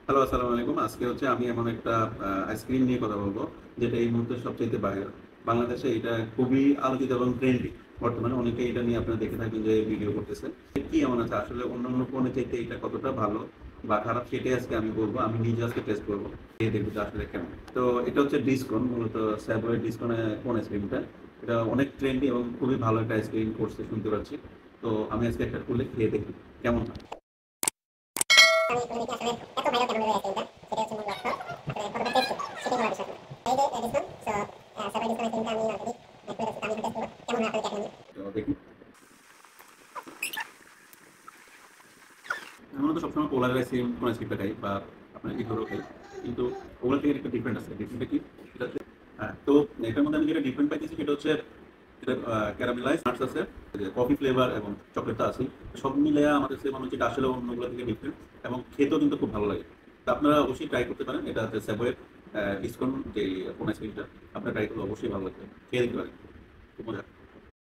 Hello, আসসালামু আলাইকুম। আজকে হচ্ছে আমি এমন একটা আইসক্রিম নিয়ে কথা বলব, যেটা এই মুহূর্তে সবচাইতে ভাইরাল। বাংলাদেশে এটা খুবই আলোচিত এবং ট্রেন্ডি। বর্তমানে অনেকে এটা নিয়ে আপনারা দেখে থাকেন যে ভিডিও করতেছে। কি এমন আছে আসলে অন্যান্য ফোনের চাইতে এটা কতটা ভালো বা খারাপ সেটাই আজকে আমি বলবো। আমি নিজে আজকে টেস্ট করব। খেয়ে দেখব যে আসলে কেমন। তো এটা হচ্ছে ডিসকন, মূলত স্যাভয়ের ডিসকনের কোন আইসক্রিমটা। এটা অনেক ট্রেন্ডি এবং খুবই ভালো একটা আইসক্রিম করছে শুনতে পাচ্ছি। তো আমি আজকে একটা খুলে খেয়ে দেখি কেমন হয়। আমি কোনো দিকে আসলে এত ভাইরাল কেন হয়ে আছে এটা সেটা হচ্ছে মূল লক্ষ্য আসলে কতটা টেস্ট সেটাই বলার বিষয় এই যে ডিসকাউন্ট সো সার্ভার ডিসকাউন্ট চিন্তা আমি অলরেডি করে রাখছি আমি টেস্ট করব কেমন হয় আপনাদের দেখেন তো দেখি। আমরা তো সবসময় পোলার আইসক্রিম কোন আইসক্রিমটা খাই বা আপনার ইগোরও খাই, কিন্তু ওগুলো থেকে একটা ডিফারেন্ট আছে। ডিফারেন্টটা কি সেটা হচ্ছে, হ্যাঁ, তো এটার মধ্যে আমি যেটা ডিফারেন্ট পাইতেছি সেটা হচ্ছে এটা ক্যারামেলাইজ নাটস আছে, কফি ফ্লেভার এবং চকলেটটা আছে। সব মিলে আমার কাছে মনে হচ্ছে এটা আসলে অন্যগুলো থেকে ডিফারেন্ট এবং খেতেও কিন্তু খুব ভালো লাগে। তো আপনারা অবশ্যই ট্রাই করতে পারেন। এটা হচ্ছে স্যাভয়ের ডিসকন যে কোন আইসক্রিমটা, আপনারা ট্রাই করলে অবশ্যই ভালো লাগবে, খেয়ে দেখতে পারেন, খুব মজা।